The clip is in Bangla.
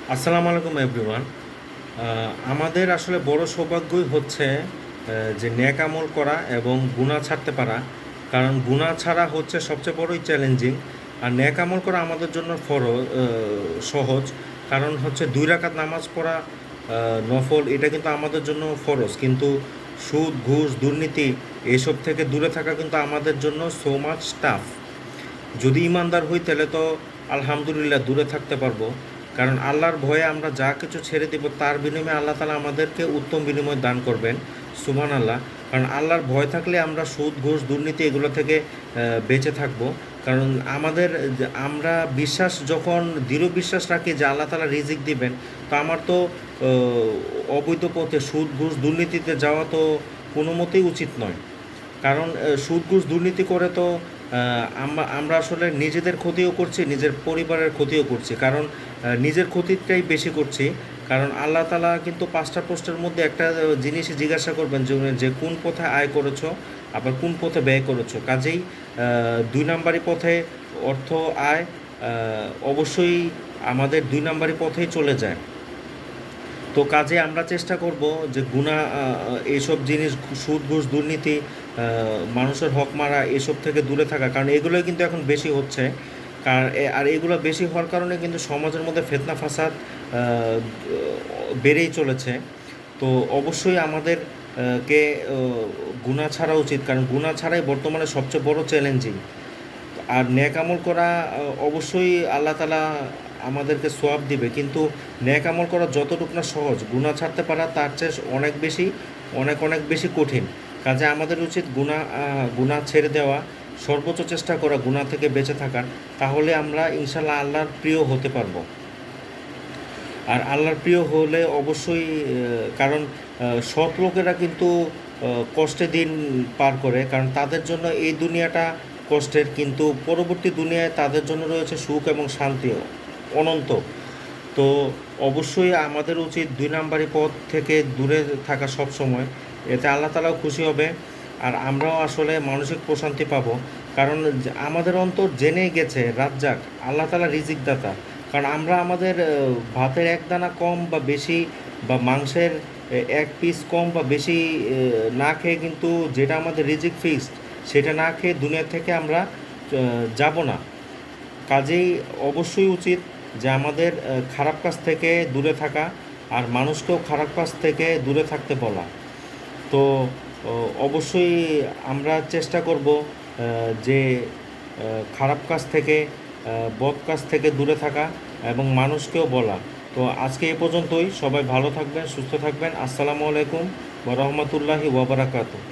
আসসালামু আলাইকুম এভরিওয়ান। আমাদের আসলে বড় সৌভাগ্যই হচ্ছে যে নেক আমল করা এবং গুনাহ ছাড়তে পারা। কারণ গুনাহ ছাড়া হচ্ছে সবচেয়ে বড়ই চ্যালেঞ্জিং। আর নেক আমল করা আমাদের জন্য সহজ। কারণ হচ্ছে 2 রাকাত নামাজ পড়া নফল, এটা কিন্তু আমাদের জন্য ফরজ। কিন্তু সুদ, ঘুষ, দুর্নীতি এসব থেকে দূরে থাকা কিন্তু আমাদের জন্য সো মাচ টাফ। যদি ইমানদার হই তাহলে তো আলহামদুলিল্লাহ দূরে থাকতে পারবো। কারণ আল্লাহর ভয়ে আমরা যা কিছু ছেড়ে দেব তার বিনিময়ে আল্লাহ তালা আমাদেরকে উত্তম বিনিময় দান করবেন। সুবহান আল্লাহ। কারণ আল্লাহর ভয় থাকলে আমরা সুদ, ঘুষ, দুর্নীতি এগুলো থেকে বেঁচে থাকবো। কারণ আমরা যখন দৃঢ় বিশ্বাস রাখি যে আল্লাহ তালা রিজিক দিবেন, তো আমার তো অবৈধ পথে সুদ, ঘুষ, দুর্নীতিতে যাওয়া তো কোনো মতেই উচিত নয়। কারণ সুদ, ঘুষ, দুর্নীতি করে তো আমরা আসলে নিজেদের ক্ষতিও করছি, নিজের পরিবারের ক্ষতিও করছি। কারণ নিজের ক্ষতিটাই বেশি করছি। কারণ আল্লাহ তালা কিন্তু 5টা প্রশ্নের মধ্যে একটা জিনিসই জিজ্ঞাসা করবেন যে কোন পথে আয় করেছো, আবার কোন পথে ব্যয় করেছো। কাজেই 2 নাম্বারি পথে অর্থ আয় অবশ্যই আমাদের 2 নাম্বারি পথেই চলে যায়। তো কাজে আমরা চেষ্টা করব যে এইসব জিনিস, সুদ, ঘুষ, দুর্নীতি, মানুষের হক মারা, এসব থেকে দূরে থাকা। কারণ এগুলোই কিন্তু এখন বেশি হচ্ছে। আর এগুলো বেশি হওয়ার কারণে কিন্তু সমাজের মধ্যে ফিতনা ফাসাদ বেড়েই চলেছে। তো অবশ্যই আমাদের গুনাহ ছাড়া উচিত, কারণ গুনাহ ছাড়াই বর্তমানে সবচেয়ে বড় চ্যালেঞ্জিং। আর নেক আমল করা অবশ্যই আল্লাহ তালা আমাদেরকে সোয়াব দিবে, কিন্তু নেক আমল করা যতটুকু না সহজ, গুনাহ ছাড়তে পারা তার চেয়ে অনেক বেশি, অনেক অনেক বেশি কঠিন। কাজে আমাদের উচিত গুনাহ ছেড়ে দেওয়া, সর্বোচ্চ চেষ্টা করা গুনাহ থেকে বেঁচে থাকার। তাহলে আমরা ইনশাল্লাহ আল্লাহর প্রিয় হতে পারবো। আর আল্লাহর প্রিয় হলে অবশ্যই কারণ সৎ লোকেরা কিন্তু কষ্টে দিন পার করে, কারণ তাদের জন্য এই দুনিয়াটা কষ্টের, কিন্তু পরবর্তী দুনিয়ায় তাদের জন্য রয়েছে সুখ এবং শান্তি অনন্ত। তো অবশ্যই আমাদের উচিত 2 নাম্বারি পথ থেকে দূরে থাকা সব সময়। এতে আল্লাহ তালাও খুশি হবে, আর আমরাও আসলে মানসিক প্রশান্তি পাবো। কারণ আমাদের অন্তর জেনেই গেছে রাজ্জাক আল্লাহ তালা রিজিক দাতা। কারণ আমরা আমাদের ভাতের এক দানা কম বা বেশি, বা মাংসের 1 পিস কম বা বেশি না খেয়ে, কিন্তু যেটা আমাদের রিজিক ফিক্সড, সেটা না খেয়ে দুনিয়া থেকে আমরা যাব না। কাজেই অবশ্যই উচিত যে আমাদের খারাপ কাজ থেকে দূরে থাকা, আর মানুষকেও খারাপ কাজ থেকে দূরে থাকতে বলা। তো অবশ্যই আমরা চেষ্টা করব যে খারাপ কাজ থেকে, বদ কাজ থেকে দূরে থাকা এবং মানুষকেও বলা। তো আজকে এ পর্যন্তই। সবাই ভালো থাকবেন, সুস্থ থাকবেন। আসসালামু আলাইকুম ওয়া রাহমাতুল্লাহি ওয়া বারাকাতুহু।